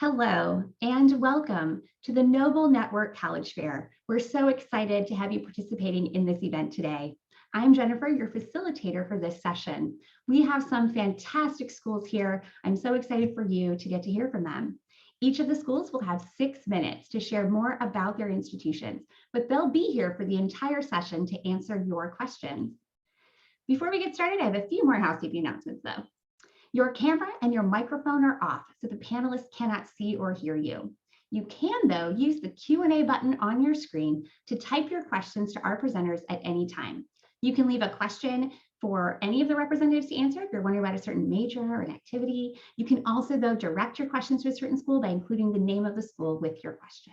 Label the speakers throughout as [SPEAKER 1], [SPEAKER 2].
[SPEAKER 1] Hello and welcome to the Noble Network College Fair. We're so excited to have you participating in this event today. I'm Jennifer, your facilitator for this session. We have some fantastic schools here. I'm so excited for you to get to hear from them. Each of the schools will have 6 minutes to share more about their institutions, but they'll be here for the entire session to answer your questions. Before we get started, I have a few more housekeeping announcements though. Your camera and your microphone are off, so the panelists cannot see or hear you. You can, though, use the Q&A button on your screen to type your questions to our presenters at any time. You can leave a question for any of the representatives to answer if you're wondering about a certain major or an activity. You can also, though, direct your questions to a certain school by including the name of the school with your question.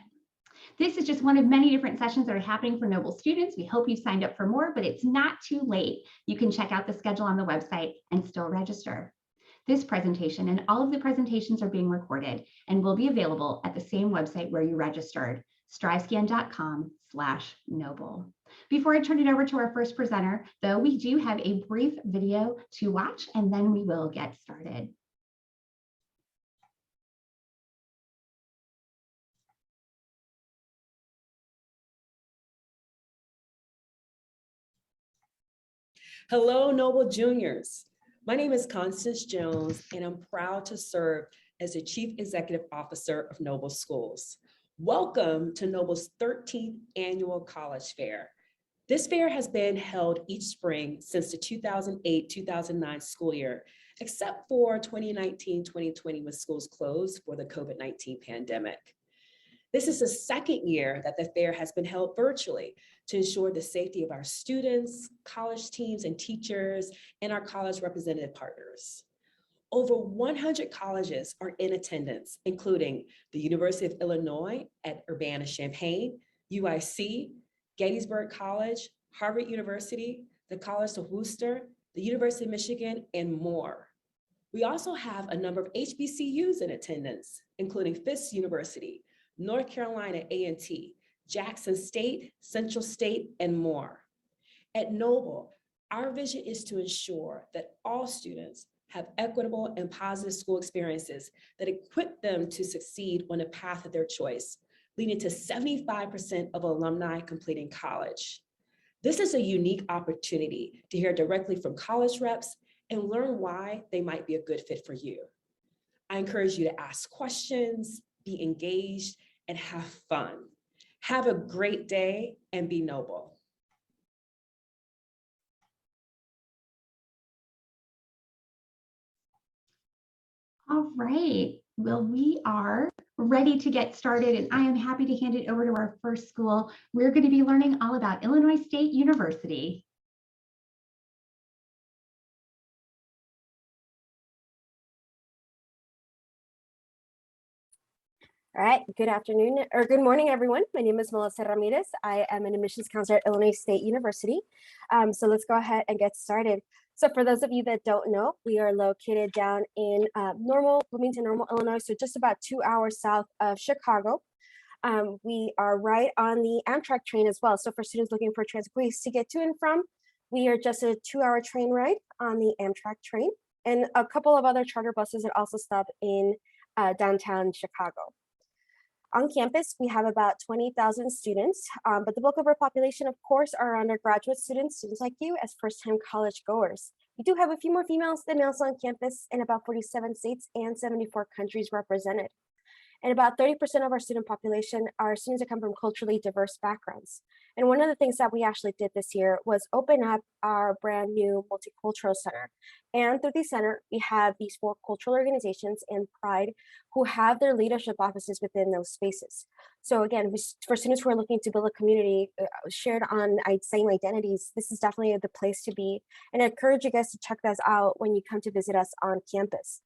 [SPEAKER 1] This is just one of many different sessions that are happening for Noble students. We hope you've signed up for more, but it's not too late. You can check out the schedule on the website and still register. This presentation and all of the presentations are being recorded and will be available at the same website where you registered, strivescan.com/noble. Before I turn it over to our first presenter, though, we do have a brief video to watch and then we will get started.
[SPEAKER 2] Hello, Noble Juniors. My name is Constance Jones, and I'm proud to serve as the Chief Executive Officer of Noble Schools. Welcome to Noble's 13th Annual College Fair. This fair has been held each spring since the 2008-2009 school year, except for 2019-2020 when schools closed for the COVID-19 pandemic. This is the second year that the fair has been held virtually to ensure the safety of our students, college teams and teachers, and our college representative partners. Over 100 colleges are in attendance, including the University of Illinois at Urbana-Champaign, UIC, Gettysburg College, Harvard University, the College of Worcester, the University of Michigan, and more. We also have a number of HBCUs in attendance, including Fisk University, North Carolina A&T, Jackson State, Central State, and more. At Noble, our vision is to ensure that all students have equitable and positive school experiences that equip them to succeed on a path of their choice, leading to 75% of alumni completing college. This is a unique opportunity to hear directly from college reps and learn why they might be a good fit for you. I encourage you to ask questions, be engaged, and have fun. Have a great day and be noble.
[SPEAKER 1] All right, well, we are ready to get started and I am happy to hand it over to our first school. We're going to be learning all about Illinois State University.
[SPEAKER 3] All right, good afternoon or good morning, everyone. My name is Melissa Ramirez. I am an admissions counselor at Illinois State University. So let's go ahead and get started. So for those of you that don't know, we are located down in Bloomington, Normal, Illinois, so just about 2 hours south of Chicago. We are right on the Amtrak train as well. So for students looking for transit to get to and from, we are just a 2-hour train ride on the Amtrak train and a couple of other charter buses that also stop in downtown Chicago. On campus, we have about 20,000 students, but the bulk of our population, of course, are undergraduate students like you as first-time college goers. We do have a few more females than males on campus in about 47 states and 74 countries represented. And about 30% of our student population are students that come from culturally diverse backgrounds. And one of the things that we actually did this year was open up our brand new Multicultural Center. And through the center, we have these 4 cultural organizations and Pride who have their leadership offices within those spaces. So again, for students who are looking to build a community shared on same identities, this is definitely the place to be. And I encourage you guys to check this out when you come to visit us on campus.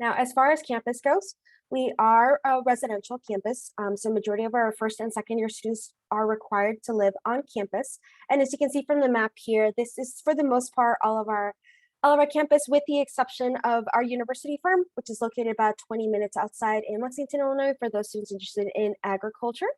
[SPEAKER 3] Now, as far as campus goes, we are a residential campus, so majority of our first and second year students are required to live on campus. And as you can see from the map here, this is for the most part all of our campus, with the exception of our university farm, which is located about 20 minutes outside in Lexington, Illinois, for those students interested in agriculture.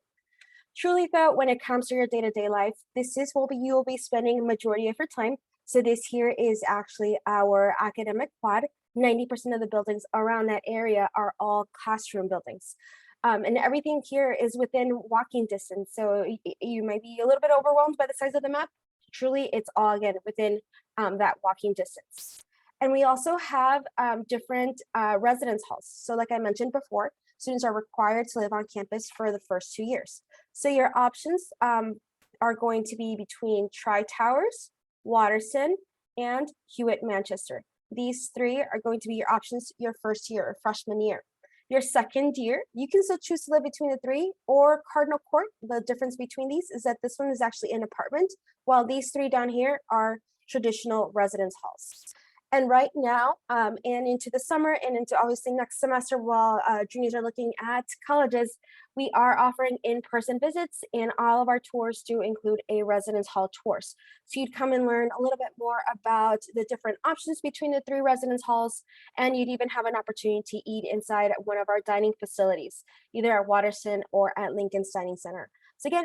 [SPEAKER 3] Truly, though, when it comes to your day-to-day life, this is where you will be spending a majority of your time, So this here is actually our academic quad. 90% of the buildings around that area are all classroom buildings. And everything here is within walking distance. So you might be a little bit overwhelmed by the size of the map. Truly, it's all, again, within that walking distance. And we also have different residence halls. So like I mentioned before, students are required to live on campus for the first 2 years. So your options are going to be between Tri-Towers, Watterson, and Hewitt Manchester. These three are going to be your options your first year or freshman year. Your second year, you can still choose to live between the three or Cardinal Court. The difference between these is that this one is actually an apartment, while these three down here are traditional residence halls. And right now, and into the summer and into obviously next semester, while juniors are looking at colleges, we are offering in-person visits, and all of our tours do include a residence hall tours. So you'd come and learn a little bit more about the different options between the three residence halls, and you'd even have an opportunity to eat inside one of our dining facilities, either at Watterson or at Lincoln's Dining Center. So again,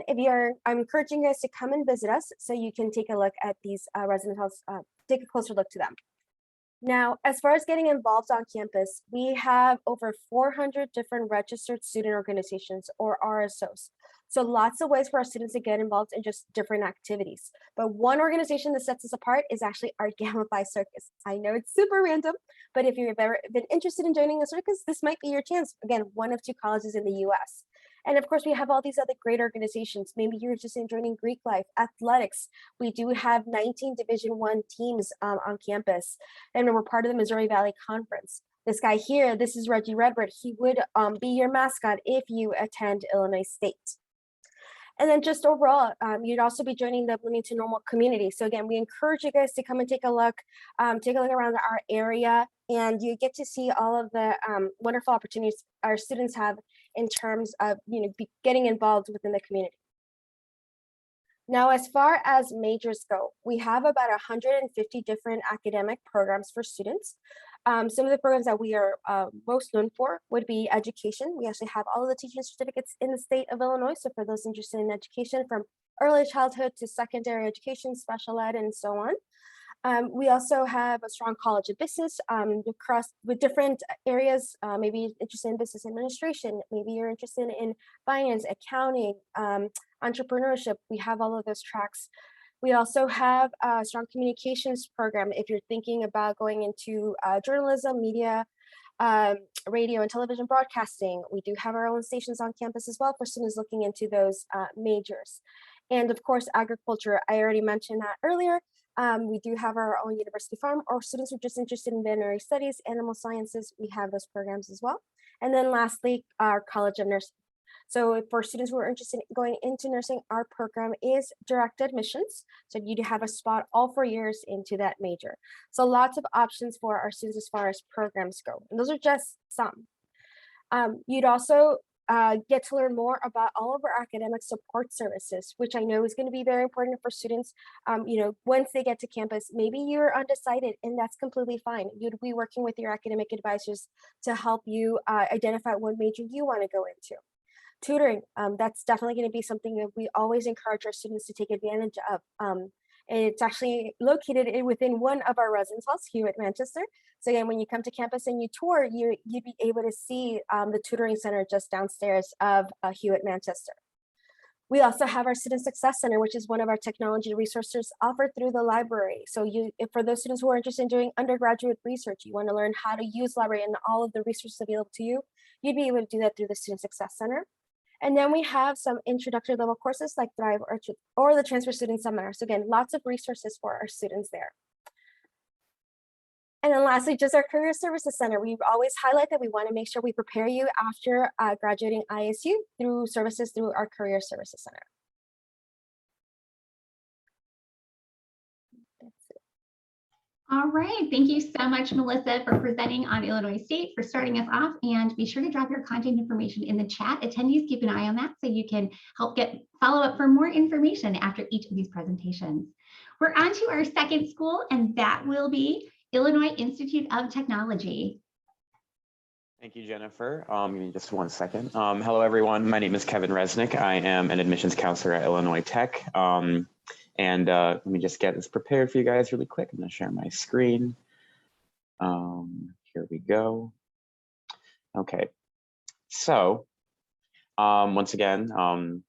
[SPEAKER 3] I'm encouraging you guys to come and visit us so you can take a look at these residence halls, take a closer look to them. Now, as far as getting involved on campus, we have over 400 different registered student organizations, or RSOs. So lots of ways for our students to get involved in just different activities. But one organization that sets us apart is actually our Gamify Circus. I know it's super random, but if you've ever been interested in joining a circus, this might be your chance. Again, one of 2 colleges in the US. And of course, we have all these other great organizations. Maybe you're just joining Greek life, athletics. We do have 19 Division I teams on campus, and we're part of the Missouri Valley Conference. This guy here, this is Reggie Redbird. He would be your mascot if you attend Illinois State. And then just overall, you'd also be joining the Bloomington Normal community. So again, we encourage you guys to come and take a look around our area, and you get to see all of the wonderful opportunities our students have in terms of getting involved within the community. Now, as far as majors go, we have about 150 different academic programs for students. Some of the programs that we are most known for would be education. We actually have all of the teaching certificates in the state of Illinois. So for those interested in education, from early childhood to secondary education, special ed, and so on. We also have a strong College of Business with different areas. Maybe you're interested in business administration. Maybe you're interested in finance, accounting, entrepreneurship. We have all of those tracks. We also have a strong communications program if you're thinking about going into journalism, media, radio and television broadcasting. We do have our own stations on campus as well for students looking into those majors. And of course, agriculture, I already mentioned that earlier. We do have our own university farm, or students who are just interested in veterinary studies, animal sciences, we have those programs as well. And then lastly, our College of Nursing. So for students who are interested in going into nursing, our program is direct admissions. So you do have a spot all 4 years into that major. So lots of options for our students as far as programs go. And those are just some. You'd also get to learn more about all of our academic support services, which I know is going to be very important for students. Once they get to campus, maybe you're undecided, and that's completely fine. You'd be working with your academic advisors to help you identify what major you want to go into. Tutoring, that's definitely going to be something that we always encourage our students to take advantage of. And it's actually located within one of our residence halls, Hewitt Manchester. So again, when you come to campus and you tour, you'd be able to see the tutoring center just downstairs of Hewitt Manchester. We also have our Student Success Center, which is one of our technology resources offered through the library. So for those students who are interested in doing undergraduate research, you want to learn how to use library and all of the resources available to you, you'd be able to do that through the Student Success Center. And then we have some introductory level courses like Thrive or the Transfer Student Seminar. So again, lots of resources for our students there. And then lastly, just our Career Services Center. We always highlight that we want to make sure we prepare you after graduating ISU through services through our Career Services Center.
[SPEAKER 1] All right, thank you so much, Melissa, for presenting on Illinois State, for starting us off, and be sure to drop your contact information in the chat. Attendees, keep an eye on that so you can help follow up for more information after each of these presentations. We're on to our second school, and that will be Illinois Institute of Technology.
[SPEAKER 4] Thank you, Jennifer. Give me just 1 second. Hello, everyone. My name is Kevin Resnick. I am an admissions counselor at Illinois Tech. And let me just get this prepared for you guys really quick. I'm gonna share my screen. Here we go. Okay, so once again,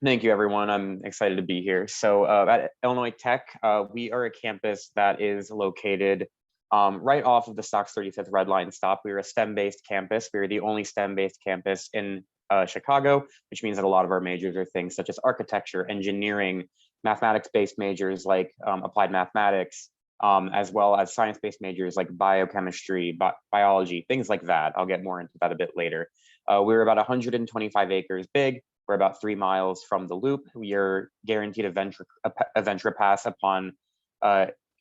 [SPEAKER 4] thank you everyone. I'm excited to be here. So at Illinois Tech, we are a campus that is located right off of the Stocks 35th Red Line stop. We are a STEM-based campus. We are the only STEM-based campus in Chicago, which means that a lot of our majors are things such as architecture, engineering, mathematics-based majors like applied mathematics, as well as science-based majors like biochemistry, biology, things like that. I'll get more into that a bit later. We're about 125 acres big. We're about 3 miles from the loop. We are guaranteed a venture pass upon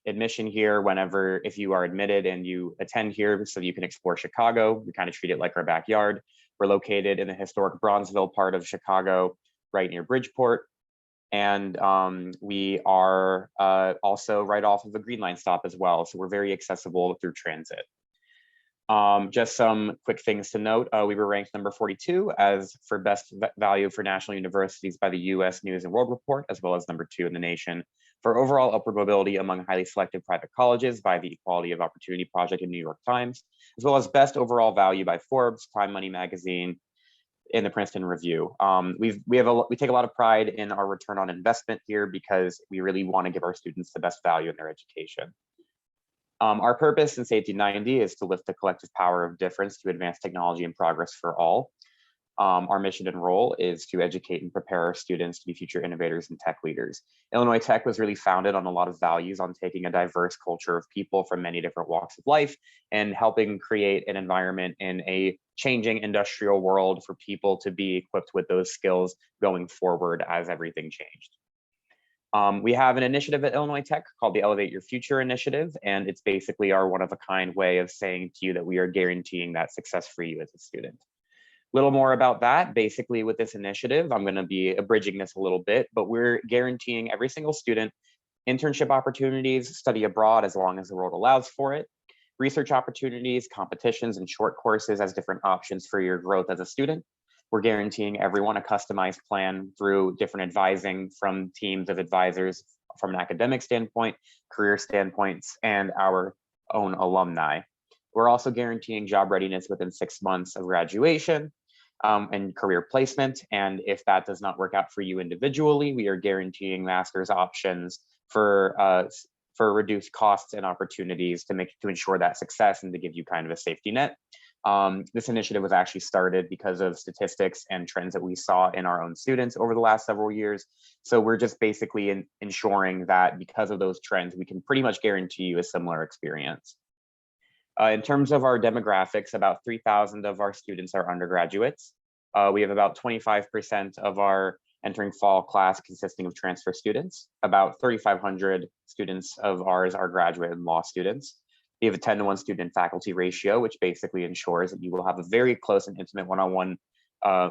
[SPEAKER 4] admission here whenever, if you are admitted and you attend here, so you can explore Chicago. We kind of treat it like our backyard. We're located in the historic Bronzeville part of Chicago, right near Bridgeport. And we are also right off of the Green Line stop as well. So we're very accessible through transit. Just some quick things to note. We were ranked number 42 as for best value for national universities by the US News and World Report, as well as number 2 in the nation for overall upward mobility among highly selective private colleges by the Equality of Opportunity Project in New York Times, as well as best overall value by Forbes, Time Money Magazine, in the Princeton Review. We take a lot of pride in our return on investment here because we really want to give our students the best value in their education. Our purpose in Safety 90 is to lift the collective power of difference to advance technology and progress for all. Our mission and role is to educate and prepare our students to be future innovators and tech leaders. Illinois Tech was really founded on a lot of values on taking a diverse culture of people from many different walks of life and helping create an environment in a changing industrial world for people to be equipped with those skills going forward as everything changed. We have an initiative at Illinois Tech called the Elevate Your Future Initiative, and it's basically our one-of-a-kind way of saying to you that we are guaranteeing that success for you as a student. A little more about that. Basically, with this initiative, I'm going to be abridging this a little bit, but we're guaranteeing every single student internship opportunities, study abroad as long as the world allows for it, research opportunities, competitions, and short courses as different options for your growth as a student. We're guaranteeing everyone a customized plan through different advising from teams of advisors from an academic standpoint, career standpoints, and our own alumni. We're also guaranteeing job readiness within 6 months of graduation and career placement. And if that does not work out for you individually, we are guaranteeing master's options for reduced costs and opportunities to ensure that success and to give you kind of a safety net. This initiative was actually started because of statistics and trends that we saw in our own students over the last several years. So we're just basically ensuring that because of those trends, we can pretty much guarantee you a similar experience. In terms of our demographics, about 3,000 of our students are undergraduates. We have about 25% of our entering fall class consisting of transfer students. About 3,500 students of ours are graduate and law students. We have a 10-to-1 student faculty ratio, which basically ensures that you will have a very close and intimate one-on-one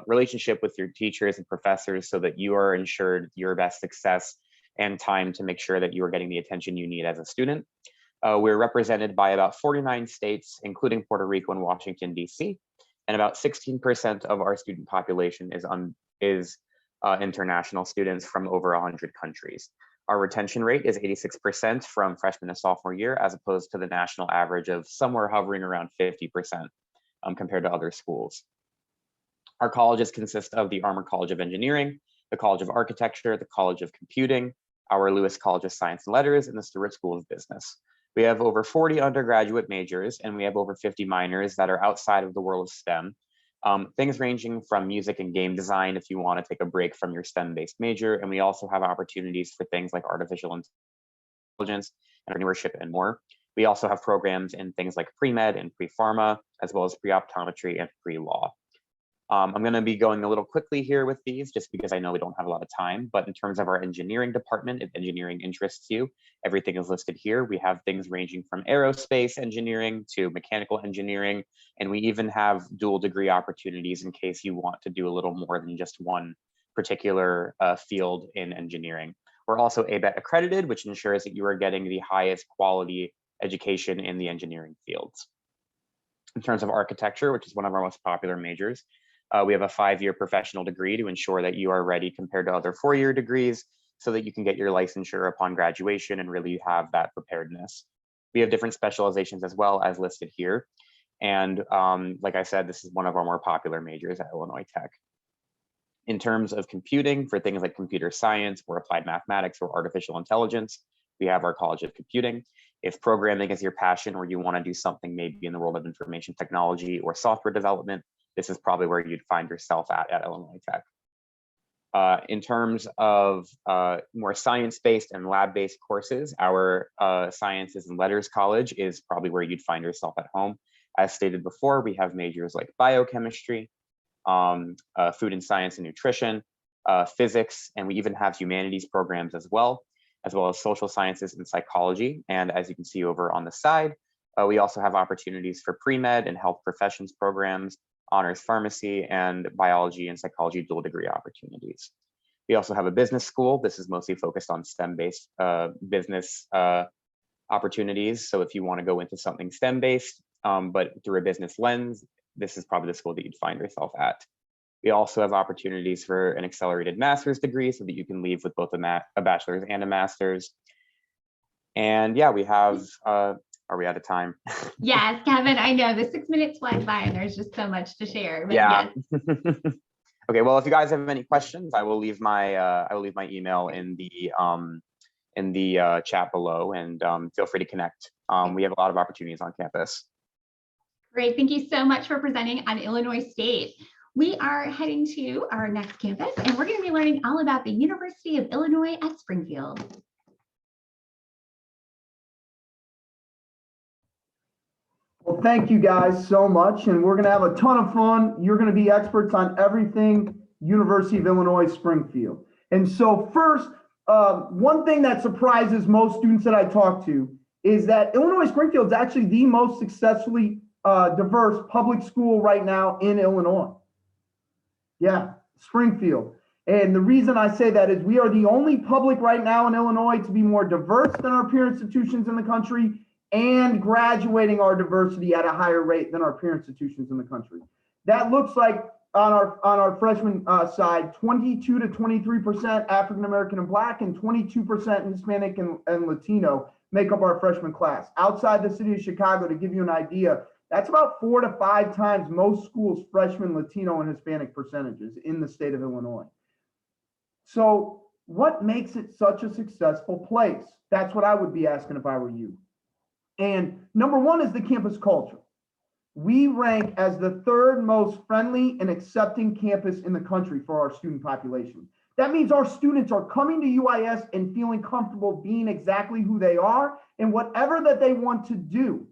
[SPEAKER 4] relationship with your teachers and professors so that you are ensured your best success and time to make sure that you are getting the attention you need as a student. We're represented by about 49 states, including Puerto Rico and Washington, D.C., and about 16% of our student population is international students from over 100 countries. Our retention rate is 86% from freshman to sophomore year, as opposed to the national average of somewhere hovering around 50% compared to other schools. Our colleges consist of the Armour College of Engineering, the College of Architecture, the College of Computing, our Lewis College of Science and Letters, and the Stewart School of Business. We have over 40 undergraduate majors, and we have over 50 minors that are outside of the world of STEM. Things ranging from music and game design if you want to take a break from your STEM-based major, and we also have opportunities for things like artificial intelligence, entrepreneurship, and more. We also have programs in things like pre-med and pre-pharma, as well as pre-optometry and pre-law. I'm going to be going a little quickly here with these just because I know we don't have a lot of time, but in terms of our engineering department, if engineering interests you, everything is listed here. We have things ranging from aerospace engineering to mechanical engineering, and we even have dual degree opportunities in case you want to do a little more than just one particular field in engineering. We're also ABET accredited, which ensures that you are getting the highest quality education in the engineering fields. In terms of architecture, which is one of our most popular majors, we have a 5-year professional degree to ensure that you are ready compared to other 4-year degrees. so that you can get your licensure upon graduation and really have that preparedness. We have different specializations as well as listed here. And like I said, this is one of our more popular majors at Illinois Tech. In terms of computing, for things like computer science or applied mathematics or artificial intelligence, we have our College of Computing. If programming is your passion or you want to do something maybe in the world of information technology or software development, this is probably where you'd find yourself at Illinois Tech. In terms of more science-based and lab-based courses, our Sciences and Letters College is probably where you'd find yourself at home. As stated before, we have majors like biochemistry, food and science and nutrition, physics, and we even have humanities programs as well as social sciences and psychology. And as you can see over on the side, we also have opportunities for pre-med and health professions programs, honors pharmacy, and biology and psychology dual degree opportunities. We also have a business school. This is mostly focused on STEM-based business opportunities. So if you want to go into something STEM-based, but through a business lens, this is probably the school that you'd find yourself at. We also have opportunities for an accelerated master's degree so that you can leave with both a bachelor's and a master's. And yeah, we have, are we out of time?
[SPEAKER 1] Yes, Kevin, I know the 6 minutes flies by and there's just so much to share. But
[SPEAKER 4] yeah.
[SPEAKER 1] Yes.
[SPEAKER 4] Okay, well, if you guys have any questions, I will leave my email in the chat below, and feel free to connect. We have a lot of opportunities on campus.
[SPEAKER 1] Great, thank you so much for presenting on Illinois State. We are heading to our next campus, and we're going to be learning all about the University of Illinois at Springfield.
[SPEAKER 5] Well, thank you guys so much, and we're going to have a ton of fun. You're going to be experts on everything University of Illinois Springfield. And so first, one thing that surprises most students that I talk to is that Illinois Springfield is actually the most successfully diverse public school right now in Illinois. Yeah, Springfield. And the reason I say that is we are the only public right now in Illinois to be more diverse than our peer institutions in the country, and graduating our diversity at a higher rate than our peer institutions in the country. That looks like on our freshman side, 22 to 23% African American and Black, and 22% Hispanic and Latino make up our freshman class. Outside the city of Chicago, to give you an idea, that's about 4 to 5 times most schools' freshman Latino and Hispanic percentages in the state of Illinois. So what makes it such a successful place? That's what I would be asking if I were you. And number one is the campus culture. We rank as the 3rd most friendly and accepting campus in the country for our student population. That means our students are coming to UIS and feeling comfortable being exactly who they are and whatever that they want to do.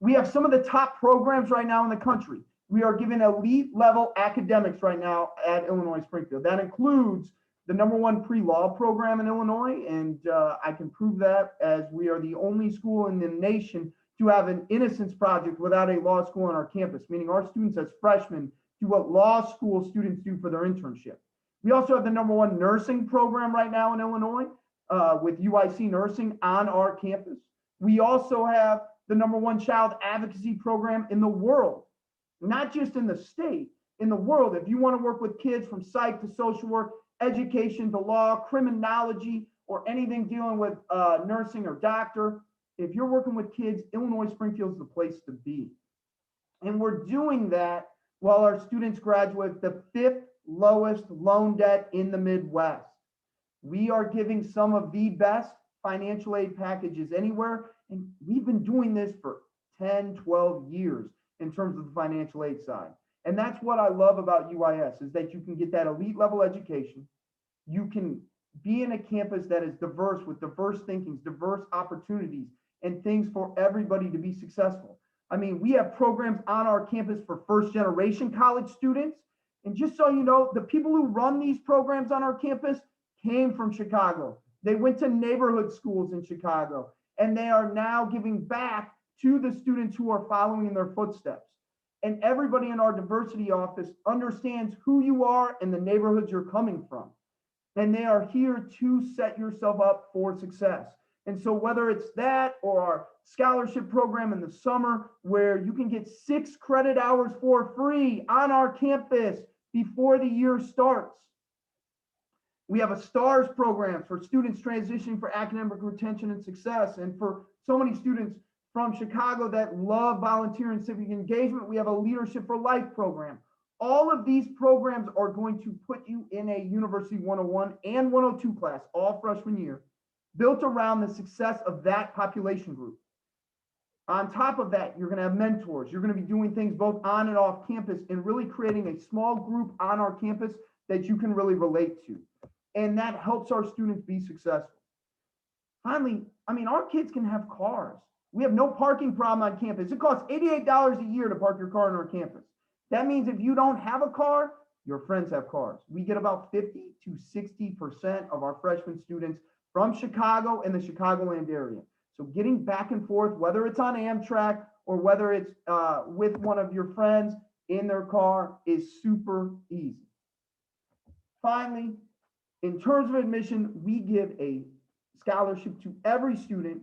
[SPEAKER 5] We have some of the top programs right now in the country. We are giving elite level academics right now at Illinois Springfield. That includes the #1 pre-law program in Illinois, and I can prove that as we are the only school in the nation to have an innocence project without a law school on our campus, meaning our students as freshmen do what law school students do for their internship. We also have the #1 nursing program right now in Illinois with UIC Nursing on our campus. We also have the #1 child advocacy program in the world, not just in the state, in the world. If you want to work with kids from psych to social work, education to law, criminology, or anything dealing with nursing or doctor, if you're working with kids, Illinois Springfield is the place to be. And we're doing that while our students graduate the 5th lowest loan debt in the Midwest. We are giving some of the best financial aid packages anywhere, and we've been doing this for 10, 12 years in terms of the financial aid side. And that's what I love about UIS, is that you can get that elite level education. You can be in a campus that is diverse with diverse thinkings, diverse opportunities, and things for everybody to be successful. I mean, we have programs on our campus for 1st generation college students. And just so you know, the people who run these programs on our campus came from Chicago. They went to neighborhood schools in Chicago, and they are now giving back to the students who are following in their footsteps. And everybody in our diversity office understands who you are and the neighborhoods you're coming from. And they are here to set yourself up for success. And so whether it's that or our scholarship program in the summer, where you can get 6 credit hours for free on our campus before the year starts. We have a STARS program for students transitioning for academic retention and success. And for so many students from Chicago that love volunteer and civic engagement, we have a Leadership for Life program. All of these programs are going to put you in a University 101 and 102 class, all freshman year, built around the success of that population group. On top of that, you're going to have mentors. You're going to be doing things both on and off campus and really creating a small group on our campus that you can really relate to. And that helps our students be successful. Finally, I mean, our kids can have cars. We have no parking problem on campus. It costs $88 a year to park your car on our campus. That means if you don't have a car, your friends have cars. We get about 50 to 60% of our freshman students from Chicago and the Chicagoland area. So getting back and forth, whether it's on Amtrak or whether it's with one of your friends in their car, is super easy. Finally, in terms of admission, we give a scholarship to every student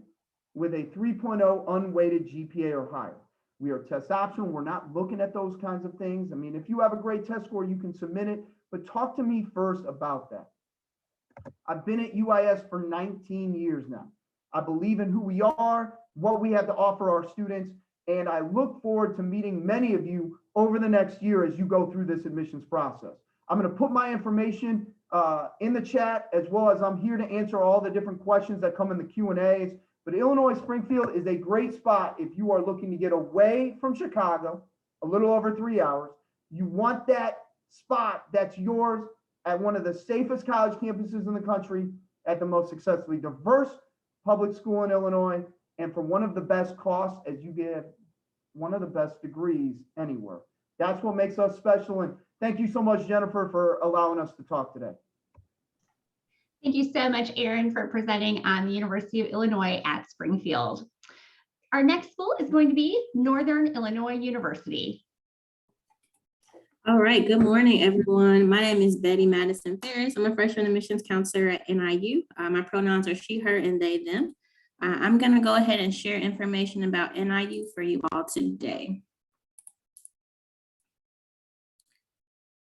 [SPEAKER 5] with a 3.0 unweighted GPA or higher. We are test optional. We're not looking at those kinds of things. I mean, if you have a great test score, you can submit it, but talk to me first about that. I've been at UIS for 19 years now. I believe in who we are, what we have to offer our students, and I look forward to meeting many of you over the next year as you go through this admissions process. I'm going to put my information in the chat, as well as I'm here to answer all the different questions that come in the Q&As. But Illinois Springfield is a great spot if you are looking to get away from Chicago, a little over 3 hours. You want that spot that's yours at one of the safest college campuses in the country, at the most successfully diverse public school in Illinois, and for one of the best costs as you get one of the best degrees anywhere. That's what makes us special. And thank you so much, Jennifer, for allowing us to talk today.
[SPEAKER 1] Thank you so much, Aaron, for presenting on the University of Illinois at Springfield. Our next school is going to be Northern Illinois University.
[SPEAKER 6] All right, good morning, everyone. My name is Betty Madison Ferris. I'm a freshman admissions counselor at NIU. My pronouns are she, her, and they, them. I'm going to go ahead and share information about NIU for you all today.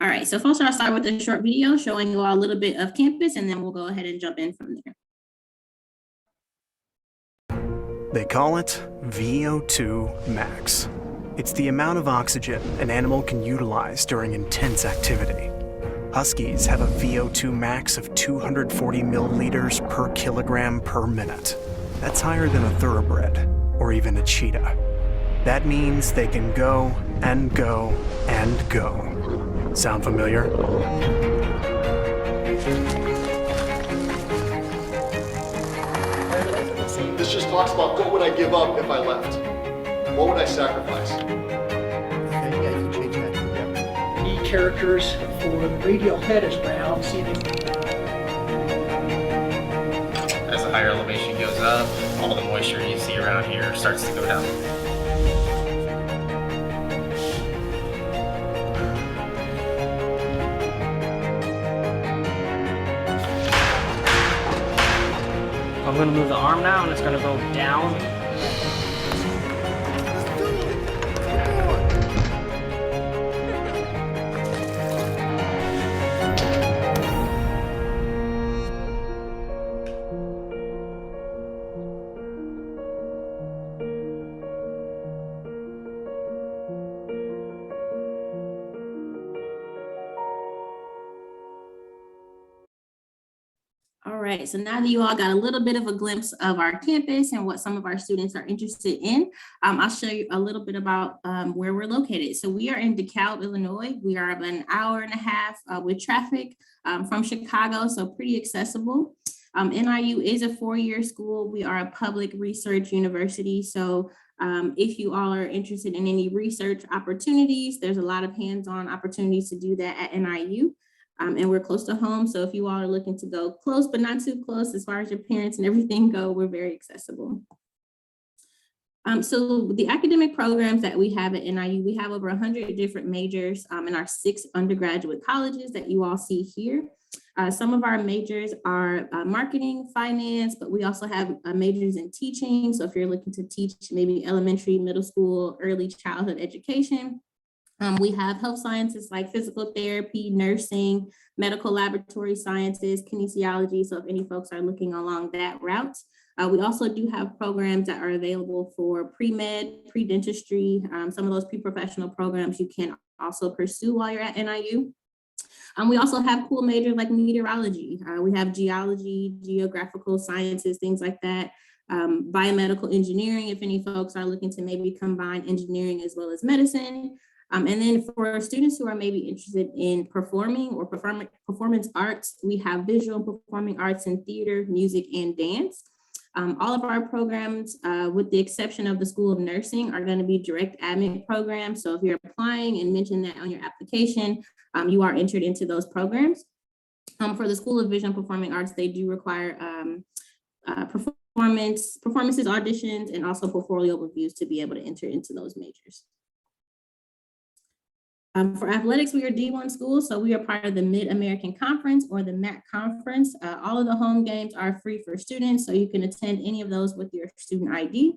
[SPEAKER 6] All right, so first I'll start with a short video showing you all a little bit of campus, and then we'll go ahead and jump in from there.
[SPEAKER 7] They call it Vo2 Max. It's the amount of oxygen an animal can utilize during intense activity. Huskies have a Vo2 Max of 240 milliliters per kilogram per minute. That's higher than a thoroughbred or even a cheetah. That means they can go and go and go. Sound familiar?
[SPEAKER 8] This just talks about what would I give up if I left? What would I sacrifice?
[SPEAKER 9] Okay, yeah, you can change that. Yeah.
[SPEAKER 10] Need characters for the radial head is round. See the
[SPEAKER 11] As the higher elevation goes up, all the moisture you see around here starts to go down.
[SPEAKER 12] I'm going to move the arm now, and it's going to go down.
[SPEAKER 6] All right, so now that you all got a little bit of a glimpse of our campus and what some of our students are interested in, I'll show you a little bit about where we're located. So we are in DePaul, Illinois. We are about an hour and a half with traffic from Chicago, so pretty accessible. NIU is a four-year school. We are a public research university. So if you all are interested in any research opportunities, there's a lot of hands-on opportunities to do that at NIU. And we're close to home. So if you all are looking to go close, but not too close as far as your parents and everything go, we're very accessible. So the academic programs that we have at NIU, we have over 100 different majors in our 6 undergraduate colleges that you all see here. Some of our majors are marketing, finance, but we also have majors in teaching. So if you're looking to teach maybe elementary, middle school, early childhood education, We have health sciences like physical therapy, nursing, medical laboratory sciences, kinesiology. So if any folks are looking along that route, we also do have programs that are available for pre-med, pre-dentistry. Some of those pre-professional programs you can also pursue while you're at NIU. We also have cool majors like meteorology. We have geology, geographical sciences, things like that. Biomedical engineering, if any folks are looking to maybe combine engineering as well as medicine. And then for students who are maybe interested in performing or performance arts, we have visual and performing arts in theater, music, and dance. All of our programs, with the exception of the School of Nursing, are going to be direct admit programs. So if you're applying and mention that on your application, you are entered into those programs. For the School of Visual and Performing Arts, they do require performances, auditions, and also portfolio reviews to be able to enter into those majors. For athletics, we are D1 schools, so we are part of the Mid-American Conference or the MAC Conference. All of the home games are free for students, so you can attend any of those with your student ID.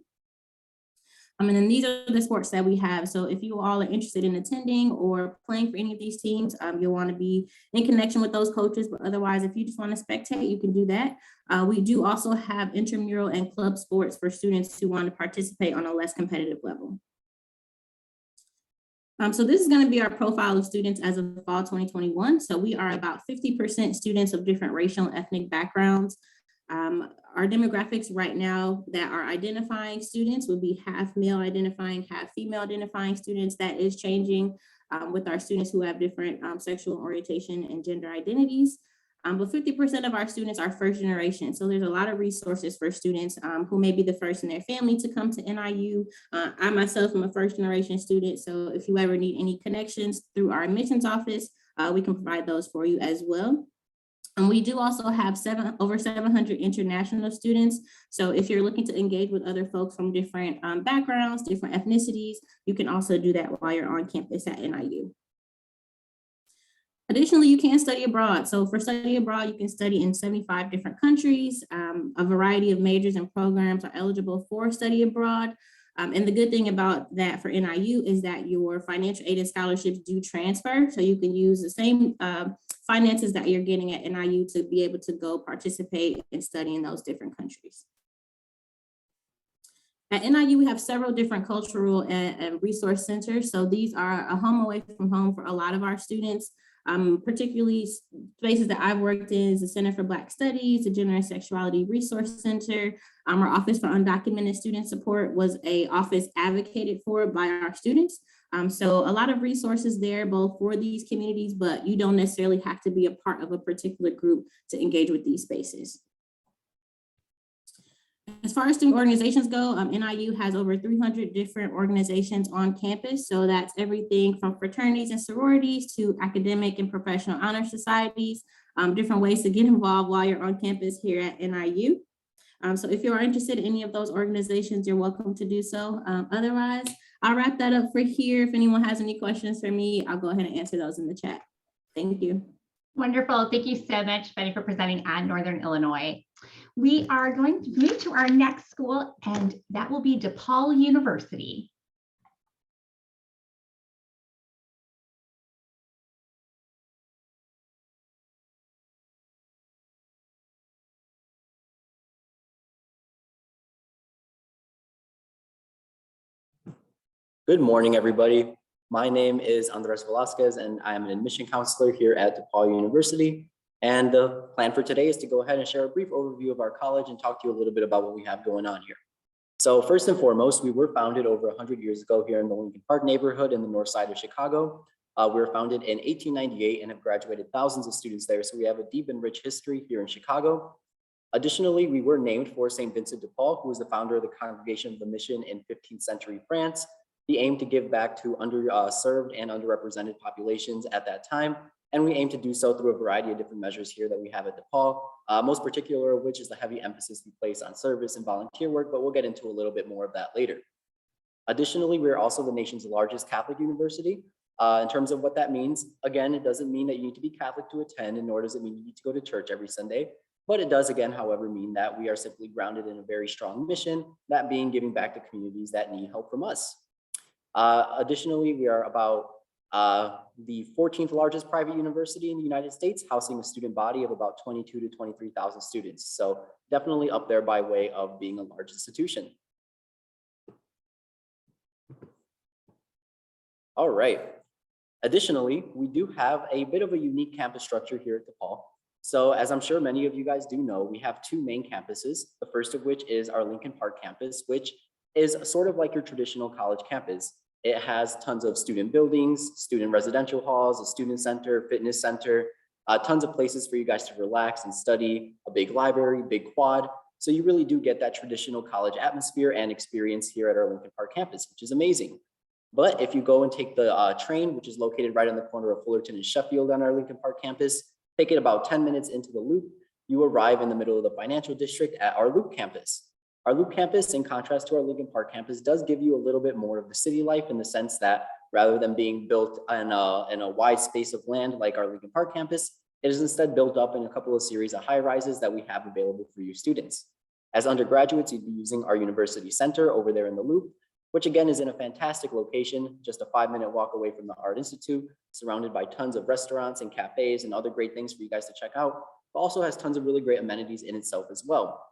[SPEAKER 6] And then these are the sports that we have. So if you all are interested in attending or playing for any of these teams, you'll want to be in connection with those coaches, but otherwise, if you just want to spectate, you can do that. We do also have intramural and club sports for students who want to participate on a less competitive level. So this is going to be our profile of students as of fall 2021. So we are about 50% students of different racial and ethnic backgrounds. Our demographics right now that are identifying students would be half male identifying, half female identifying students. That is changing with our students who have different sexual orientation and gender identities. But 50% of our students are first generation. So there's a lot of resources for students who may be the first in their family to come to NIU. I myself am a first generation student. So if you ever need any connections through our admissions office, we can provide those for you as well. And we do also have over 700 international students. So if you're looking to engage with other folks from different backgrounds, different ethnicities, you can also do that while you're on campus at NIU. Additionally, you can study abroad. So for study abroad, you can study in 75 different countries. A variety of majors and programs are eligible for study abroad. And the good thing about that for NIU is that your financial aid and scholarships do transfer. So you can use the same finances that you're getting at NIU to be able to go participate and study in those different countries. At NIU, we have several different cultural and resource centers. So these are a home away from home for a lot of our students. Particularly spaces that I've worked in is the Center for Black Studies, the Gender and Sexuality Resource Center. Our Office for Undocumented Student Support was an office advocated for by our students. So a lot of resources there, both for these communities, but you don't necessarily have to be a part of a particular group to engage with these spaces. As far as student organizations go, NIU has over 300 different organizations on campus. So that's everything from fraternities and sororities to academic and professional honor societies, different ways to get involved while you're on campus here at NIU. So if you are interested in any of those organizations, you're welcome to do so. Otherwise, I'll wrap that up for here. If anyone has any questions for me, I'll go ahead and answer those in the chat. Thank you.
[SPEAKER 1] Wonderful. Thank you so much, Betty, for presenting at Northern Illinois. We are going to move to our next school, and that will be DePaul University.
[SPEAKER 13] Good morning, everybody. My name is Andres Velasquez, and I am an admission counselor here at DePaul University. And the plan for today is to go ahead and share a brief overview of our college and talk to you a little bit about what we have going on here. So first and foremost, we were founded over 100 years ago here in the Lincoln Park neighborhood in the north side of Chicago. We were founded in 1898 and have graduated thousands of students there. So we have a deep and rich history here in Chicago. Additionally, we were named for St. Vincent de Paul, who was the founder of the Congregation of the Mission in 15th century France. The aim to give back to underserved and underrepresented populations at that time. And we aim to do so through a variety of different measures here that we have at DePaul, most particular of which is the heavy emphasis we place on service and volunteer work, but we'll get into a little bit more of that later. Additionally, we're also the nation's largest Catholic university. In terms of what that means, again, it doesn't mean that you need to be Catholic to attend, and nor does it mean you need to go to church every Sunday. But it does, again, however, mean that we are simply grounded in a very strong mission, that being giving back to communities that need help from us. Additionally, we are about the 14th largest private university in the United States, housing a student body of about 22 to 23,000 students. So definitely up there by way of being a large institution. All right. Additionally, we do have a bit of a unique campus structure here at DePaul. So as I'm sure many of you guys do know, we have two main campuses, the first of which is our Lincoln Park campus, which is sort of like your traditional college campus. It has tons of student buildings, student residential halls, a student center, fitness center, tons of places for you guys to relax and study, a big library, big quad. So you really do get that traditional college atmosphere and experience here at our Lincoln Park campus, which is amazing. But if you go and take the train, which is located right on the corner of Fullerton and Sheffield on our Lincoln Park campus, take it about 10 minutes into the loop, you arrive in the middle of the financial district at our Loop campus. Our Loop campus, in contrast to our Lincoln Park campus, does give you a little bit more of the city life in the sense that rather than being built in a wide space of land like our Lincoln Park campus, it is instead built up in a couple of series of high rises that we have available for you students. As undergraduates, you'd be using our university center over there in the Loop, which again is in a fantastic location, just a 5-minute walk away from the Art Institute, surrounded by tons of restaurants and cafes and other great things for you guys to check out, but also has tons of really great amenities in itself as well.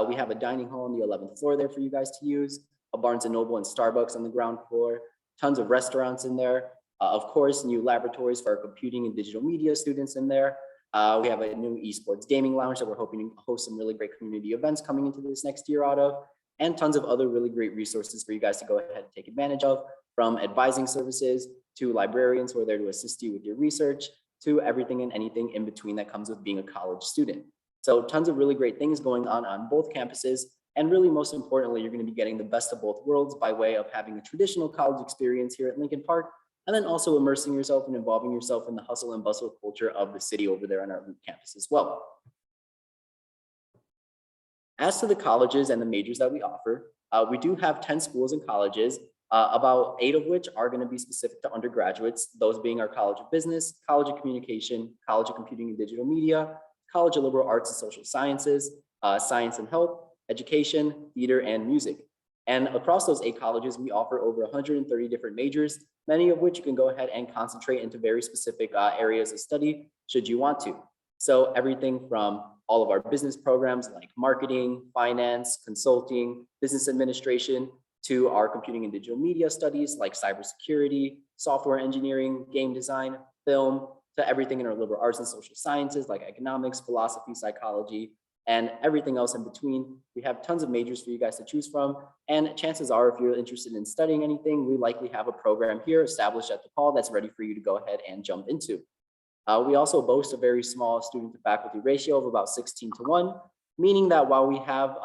[SPEAKER 13] We have a dining hall on the 11th floor there for you guys to use, a Barnes & Noble and Starbucks on the ground floor, tons of restaurants in there, of course, new laboratories for our computing and digital media students in there. We have a new esports gaming lounge that we're hoping to host some really great community events coming into this next year out of, and tons of other really great resources for you guys to go ahead and take advantage of, from advising services to librarians who are there to assist you with your research to everything and anything in between that comes with being a college student. So tons of really great things going on both campuses. And really most importantly, you're going to be getting the best of both worlds by way of having a traditional college experience here at Lincoln Park, and then also immersing yourself and involving yourself in the hustle and bustle culture of the city over there on our Loop campus as well. As to the colleges and the majors that we offer, we do have 10 schools and colleges, about 8 of which are going to be specific to undergraduates, those being our College of Business, College of Communication, College of Computing and Digital Media, College of Liberal Arts and Social Sciences, Science and Health, Education, Theater, and Music. And across those 8 colleges, we offer over 130 different majors, many of which you can go ahead and concentrate into very specific areas of study should you want to. So everything from all of our business programs like marketing, finance, consulting, business administration, to our computing and digital media studies like cybersecurity, software engineering, game design, film, to everything in our liberal arts and social sciences like economics, philosophy, psychology, and everything else in between. We have tons of majors for you guys to choose from. And chances are, if you're interested in studying anything, we likely have a program here established at DePaul that's ready for you to go ahead and jump into. We also boast a very small student to faculty ratio of about 16:1, meaning that while we have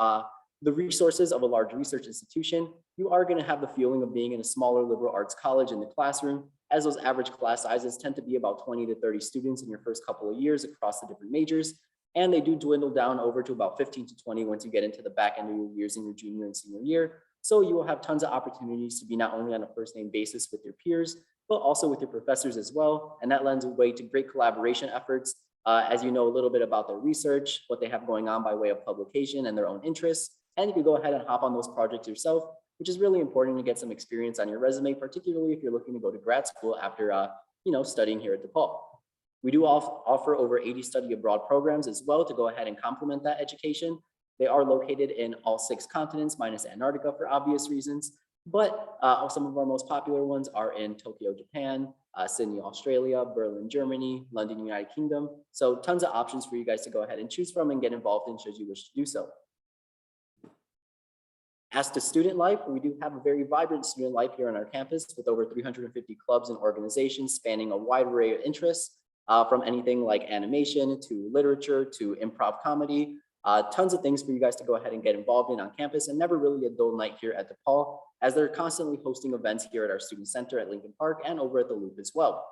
[SPEAKER 13] the resources of a large research institution, you are going to have the feeling of being in a smaller liberal arts college in the classroom, as those average class sizes tend to be about 20 to 30 students in your first couple of years across the different majors. And they do dwindle down over to about 15 to 20 once you get into the back end of your years in your junior and senior year. So you will have tons of opportunities to be not only on a first name basis with your peers, but also with your professors as well. And that lends a way to great collaboration efforts as you know a little bit about their research, what they have going on by way of publication and their own interests. And you can go ahead and hop on those projects yourself, which is really important to get some experience on your resume, particularly if you're looking to go to grad school after studying here at DePaul. We do offer over 80 study abroad programs as well to go ahead and complement that education. They are located in all 6 continents minus Antarctica for obvious reasons, but some of our most popular ones are in Tokyo, Japan, Sydney, Australia, Berlin, Germany, London, United Kingdom. So tons of options for you guys to go ahead and choose from and get involved in should you wish to do so. As to student life, we do have a very vibrant student life here on our campus with over 350 clubs and organizations spanning a wide array of interests, from anything like animation to literature to improv comedy, tons of things for you guys to go ahead and get involved in on campus, and never really a dull night here at DePaul, as they're constantly hosting events here at our student center at Lincoln Park and over at the Loop as well.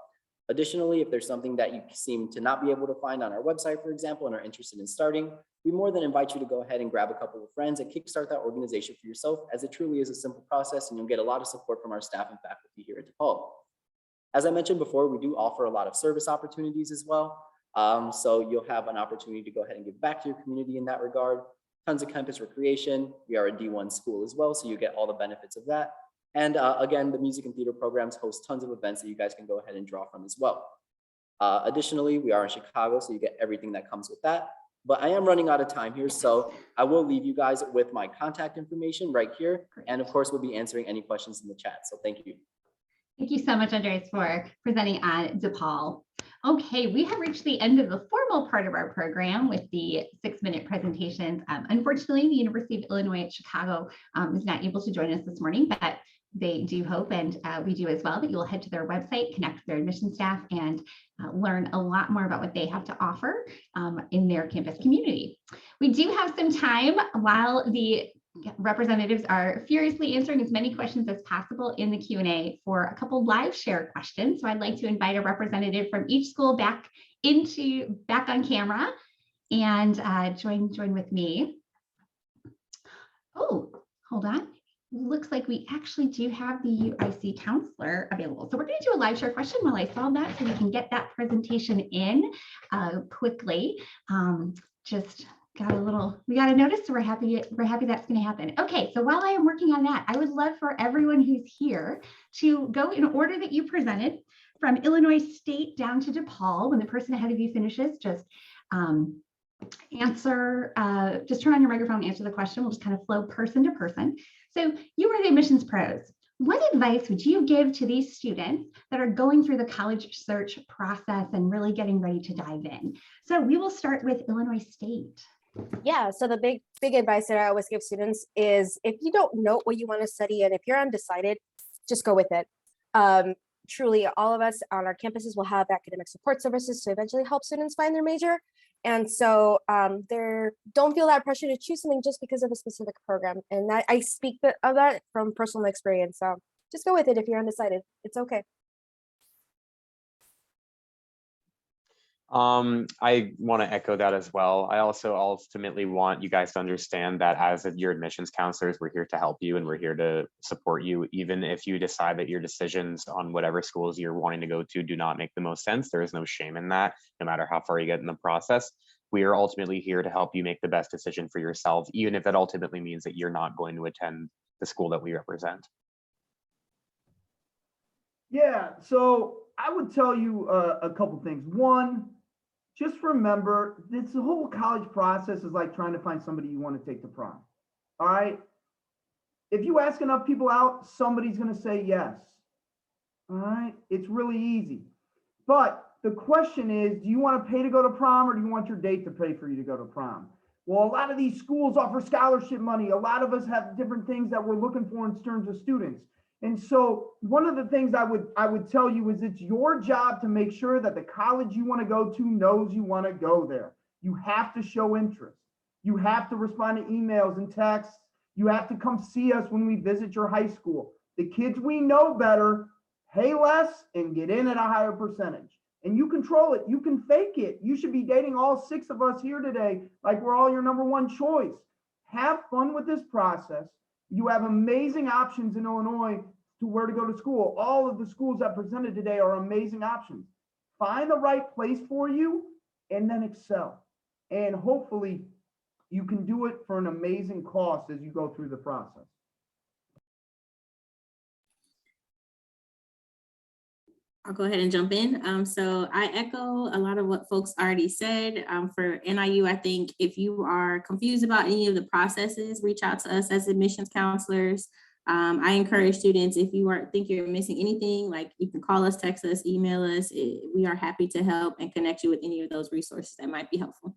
[SPEAKER 13] Additionally, if there's something that you seem to not be able to find on our website, for example, and are interested in starting, we more than invite you to go ahead and grab a couple of friends and kickstart that organization for yourself, as it truly is a simple process and you'll get a lot of support from our staff and faculty here at DePaul. As I mentioned before, we do offer a lot of service opportunities as well. So you'll have an opportunity to go ahead and give back to your community in that regard. Tons of campus recreation. We are a D1 school as well, so you get all the benefits of that. And again, the music and theater programs host tons of events that you guys can go ahead and draw from as well. Additionally, we are in Chicago, so you get everything that comes with that. But I am running out of time here, so I will leave you guys with my contact information right here. And of course, we'll be answering any questions in the chat. So thank you.
[SPEAKER 1] Thank you so much, Andres, for presenting on DePaul. Okay, we have reached the end of the formal part of our program with the 6-minute presentations. Unfortunately, the University of Illinois at Chicago is not able to join us this morning, but they do hope, and we do as well, that you'll head to their website, connect with their admission staff, and learn a lot more about what they have to offer in their campus community. We do have some time while the representatives are furiously answering as many questions as possible in the Q&A for a couple live share questions. So I'd like to invite a representative from each school back on camera and join with me. Oh, hold on. Looks like we actually do have the UIC counselor available. So we're going to do a live share question while I solve that so we can get that presentation in quickly. We got a notice, so we're happy that's going to happen. Okay, so while I am working on that, I would love for everyone who's here to go in order that you presented from Illinois State down to DePaul. When the person ahead of you finishes, just turn on your microphone and answer the question. We'll just kind of flow person to person. So you were the admissions pros. What advice would you give to these students that are going through the college search process and really getting ready to dive in? So we will start with Illinois State.
[SPEAKER 3] Yeah, so the big advice that I always give students is if you don't know what you want to study and if you're undecided, just go with it. Truly, all of us on our campuses will have academic support services to eventually help students find their major. And so don't feel that pressure to choose something just because of a specific program. And I speak of that from personal experience. So just go with it if you're undecided. It's okay.
[SPEAKER 4] I want to echo that as well. I also ultimately want you guys to understand that as your admissions counselors, we're here to help you and we're here to support you. Even if you decide that your decisions on whatever schools you're wanting to go to do not make the most sense, there is no shame in that, no matter how far you get in the process. We are ultimately here to help you make the best decision for yourself, even if that ultimately means that you're not going to attend the school that we represent.
[SPEAKER 5] Yeah, so I would tell you a couple things. One, just remember, this whole college process is like trying to find somebody you want to take to prom. All right. If you ask enough people out, somebody's going to say yes. All right. It's really easy. But the question is, do you want to pay to go to prom or do you want your date to pay for you to go to prom? Well, a lot of these schools offer scholarship money. A lot of us have different things that we're looking for in terms of students. And so one of the things I would tell you is it's your job to make sure that the college you want to go to knows you want to go there. You have to show interest. You have to respond to emails and texts. You have to come see us when we visit your high school. The kids we know better pay less and get in at a higher percentage. And you control it. You can fake it. You should be dating all 6 of us here today like we're all your #1 choice. Have fun with this process. You have amazing options in Illinois to where to go to school. All of the schools that presented today are amazing options. Find the right place for you and then excel. And hopefully you can do it for an amazing cost as you go through the process.
[SPEAKER 6] I'll go ahead and jump in. So I echo a lot of what folks already said. For NIU, I think if you are confused about any of the processes, reach out to us as admissions counselors. I encourage students, if you think you're missing anything, like you can call us, text us, email us. We are happy to help and connect you with any of those resources that might be helpful.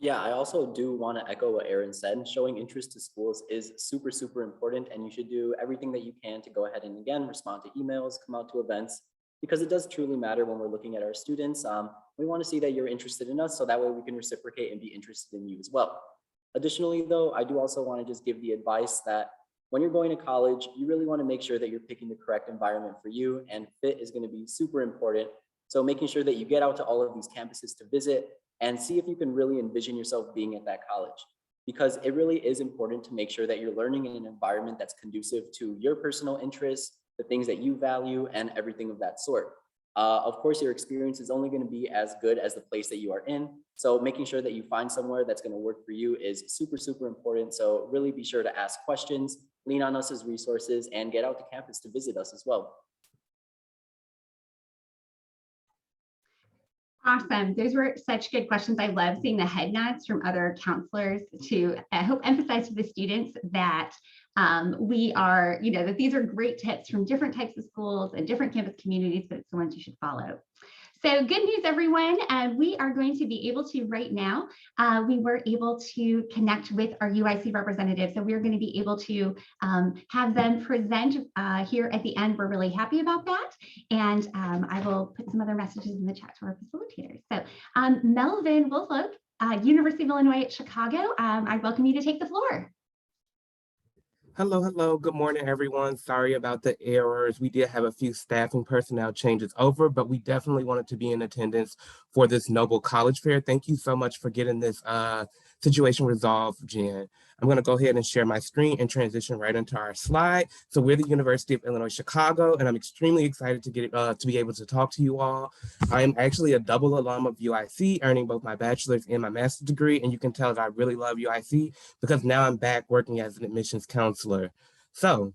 [SPEAKER 13] Yeah, I also do want to echo what Erin said. Showing interest to schools is super, super important, and you should do everything that you can to go ahead and, again, respond to emails, come out to events, because it does truly matter when we're looking at our students. We want to see that you're interested in us, so that way we can reciprocate and be interested in you as well. Additionally, though, I do also want to just give the advice that when you're going to college, you really want to make sure that you're picking the correct environment for you, and fit is going to be super important. So making sure that you get out to all of these campuses to visit and see if you can really envision yourself being at that college, because it really is important to make sure that you're learning in an environment that's conducive to your personal interests, the things that you value, and everything of that sort. Of course, your experience is only going to be as good as the place that you are in. So making sure that you find somewhere that's going to work for you is super, super important. So really be sure to ask questions, lean on us as resources, and get out to campus to visit us as well.
[SPEAKER 1] Awesome. Those were such good questions. I love seeing the head nods from other counselors to help emphasize to the students that we are, that these are great tips from different types of schools and different campus communities, but it's the ones you should follow. So good news, everyone. We are going to be able to right now, we were able to connect with our UIC representatives. So we're going to be able to have them present here at the end. We're really happy about that. And I will put some other messages in the chat to our facilitators. So Melvin Wolfolk, University of Illinois at Chicago, I welcome you to take the floor.
[SPEAKER 14] Hello, hello. Good morning, everyone. Sorry about the errors. We did have a few staffing personnel changes over, but we definitely wanted to be in attendance for this Noble College Fair. Thank you so much for getting this situation resolved, Jen. I'm going to go ahead and share my screen and transition right into our slide. So we're the University of Illinois, Chicago, and I'm extremely excited to get to be able to talk to you all. I am actually a double alum of UIC, earning both my bachelor's and my master's degree, and you can tell that I really love UIC because now I'm back working as an admissions counselor. So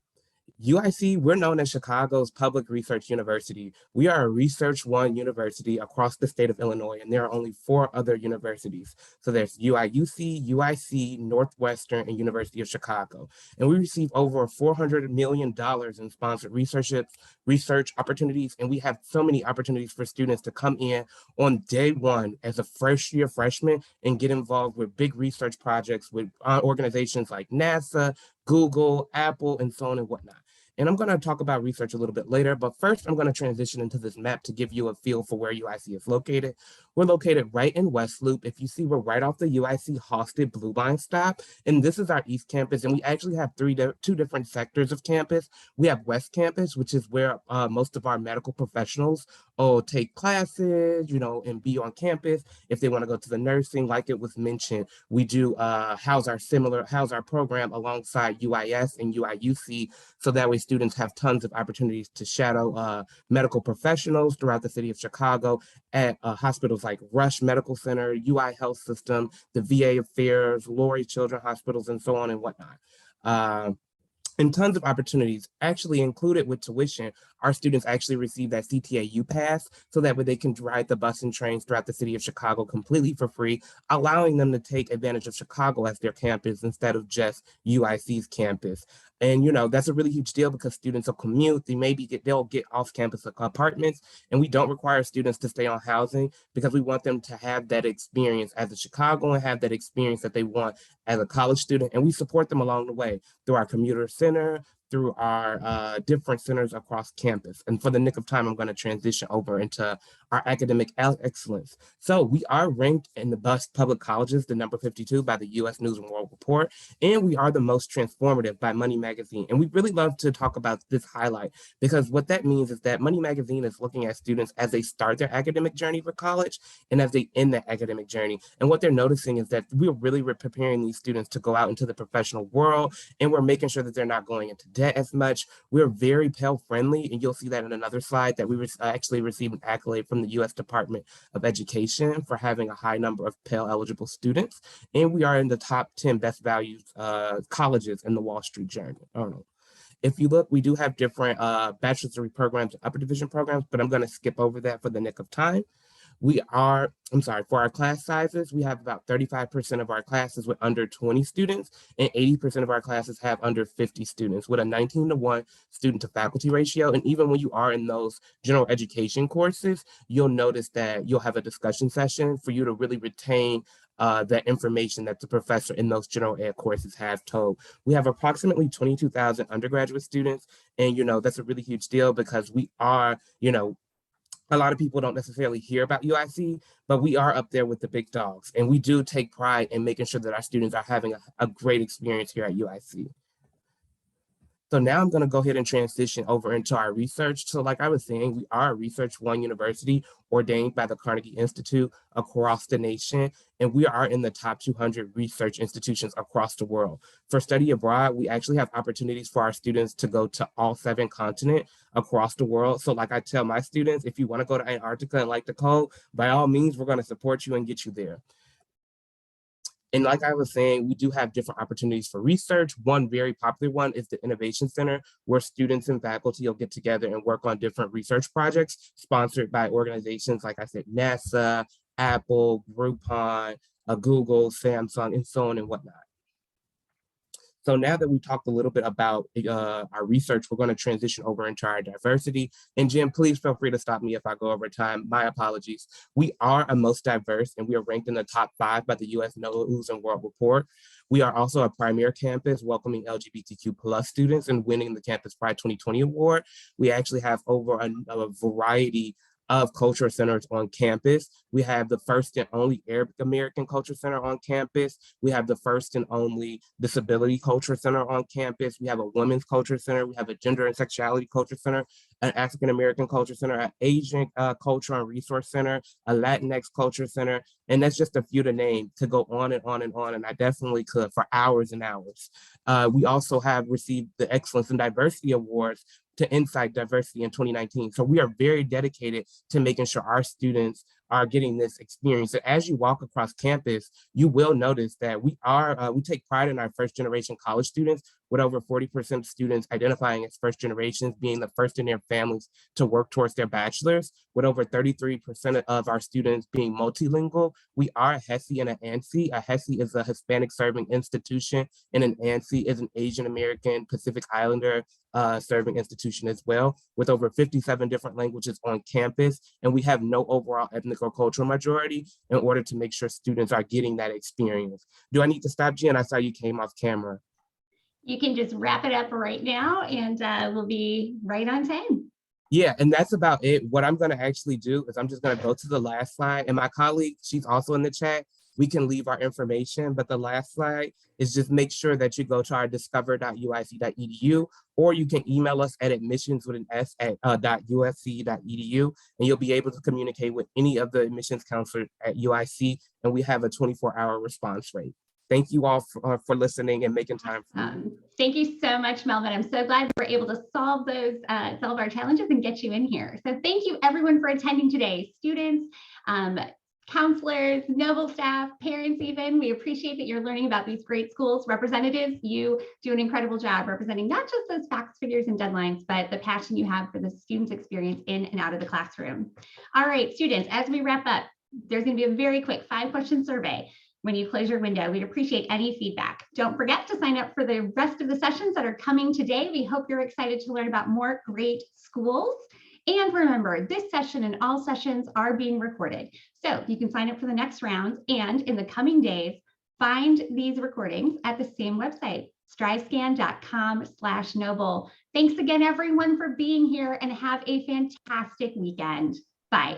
[SPEAKER 14] UIC, we're known as Chicago's public research university. We are a Research One university across the state of Illinois, and there are only 4 other universities. So there's UIUC, UIC, Northwestern, and University of Chicago. And we receive over $400 million in sponsored research opportunities, and we have so many opportunities for students to come in on day one as a first-year freshman and get involved with big research projects with organizations like NASA, Google, Apple, and so on and whatnot. And I'm going to talk about research a little bit later, but first I'm going to transition into this map to give you a feel for where UIC is located. We're located right in West Loop. If you see, we're right off the UIC Halsted Blue Line stop, and this is our East Campus, and we actually have two different sectors of campus. We have West Campus, which is where most of our medical professionals take classes, and be on campus. If they want to go to the nursing, like it was mentioned, we do house our program alongside UIS and UIUC, so that way students have tons of opportunities to shadow medical professionals throughout the city of Chicago at hospitals like Rush Medical Center, UI Health System, the VA Affairs, Laurie Children's Hospitals, and so on and whatnot. And tons of opportunities. Actually included with tuition, our students actually receive that CTAU pass, so that way they can ride the bus and trains throughout the city of Chicago completely for free, allowing them to take advantage of Chicago as their campus instead of just UIC's campus. And that's a really huge deal because students will commute, they'll get off-campus apartments, and we don't require students to stay on housing because we want them to have that experience as a Chicagoan, have that experience that they want as a college student, and we support them along the way through our commuter center, through our different centers across campus. And for the nick of time, I'm going to transition over into our academic excellence. So we are ranked in the best public colleges, the number 52 by the U.S. News and World Report, and we are the most transformative by Money Magazine. And we really love to talk about this highlight because what that means is that Money Magazine is looking at students as they start their academic journey for college and as they end their academic journey. And what they're noticing is that we're really preparing these students to go out into the professional world, and we're making sure that they're not going into debt as much. We're very Pell friendly, and you'll see that in another slide that we actually received an accolade from the U.S. Department of Education for having a high number of Pell eligible students, and we are in the top 10 best valued colleges in the Wall Street Journal. If you look, we do have different bachelor's degree programs and upper division programs, but I'm going to skip over that for the nick of time. For our class sizes, we have about 35% of our classes with under 20 students, and 80% of our classes have under 50 students with a 19-to-1 student to faculty ratio. And even when you are in those general education courses, you'll notice that you'll have a discussion session for you to really retain that information that the professor in those general ed courses have told. We have approximately 22,000 undergraduate students, and that's a really huge deal because we are, a lot of people don't necessarily hear about UIC, but we are up there with the big dogs, and we do take pride in making sure that our students are having a great experience here at UIC. So now I'm going to go ahead and transition over into our research. So like I was saying, we are a Research One University ordained by the Carnegie Institute across the nation, and we are in the top 200 research institutions across the world. For study abroad, we actually have opportunities for our students to go to all 7 continents across the world. So like I tell my students, if you want to go to Antarctica and like the cold, by all means, we're going to support you and get you there. And like I was saying, we do have different opportunities for research. One very popular one is the Innovation Center, where students and faculty will get together and work on different research projects sponsored by organizations, like I said, NASA, Apple, Groupon, Google, Samsung, and so on and whatnot. So now that we talked a little bit about our research, we're going to transition over into our diversity. And Jim, please feel free to stop me if I go over time. My apologies. We are a most diverse, and we are ranked in the top 5 by the U.S. News and World Report. We are also a premier campus welcoming LGBTQ+ students and winning the Campus Pride 2020 award. We actually have over a variety of cultural centers on campus. We have the first and only Arabic American Culture Center on campus. We have the first and only Disability Culture Center on campus. We have a Women's Culture Center. We have a Gender and Sexuality Culture Center, an African American Culture Center, an Asian Culture and Resource Center, a Latinx Culture Center, and that's just a few to name, to go on and on and on, and I definitely could for hours and hours. We also have received the Excellence in Diversity Awards to Insight Diversity in 2019. So we are very dedicated to making sure our students are getting this experience. So as you walk across campus, you will notice that we take pride in our first generation college students, with over 40% of students identifying as first generations, being the first in their families to work towards their bachelor's, with over 33% of our students being multilingual. We are a HESI and an ANSI. A HESI is a Hispanic serving institution, and an ANSI is an Asian American Pacific Islander serving institution as well, with over 57 different languages on campus. And we have no overall ethnic or cultural majority in order to make sure students are getting that experience. Do I need to stop, Jen? I saw you came off camera.
[SPEAKER 1] You can just wrap it up right now, and we'll be right on time.
[SPEAKER 14] Yeah, and that's about it. What I'm going to actually do is I'm just going to go to the last slide, and my colleague, she's also in the chat. We can leave our information, but the last slide is just make sure that you go to our discover.uic.edu, or you can email us at admissions.usc.edu, and you'll be able to communicate with any of the admissions counselors at UIC, and we have a 24-hour response rate. Thank you all for listening and making time for me.
[SPEAKER 1] Thank you so much, Melvin. I'm so glad we're able to solve our challenges and get you in here. So thank you everyone for attending today. Students, counselors, Noble staff, parents even. We appreciate that you're learning about these great schools. Representatives, you do an incredible job representing not just those facts, figures, and deadlines, but the passion you have for the students' experience in and out of the classroom. All right, students, as we wrap up, there's going to be a very quick 5-question survey. When you close your window, we'd appreciate any feedback. Don't forget to sign up for the rest of the sessions that are coming today. We hope you're excited to learn about more great schools. And remember, this session and all sessions are being recorded. So you can sign up for the next round, and in the coming days, find these recordings at the same website, strivescan.com/noble. Thanks again, everyone, for being here, and have a fantastic weekend. Bye.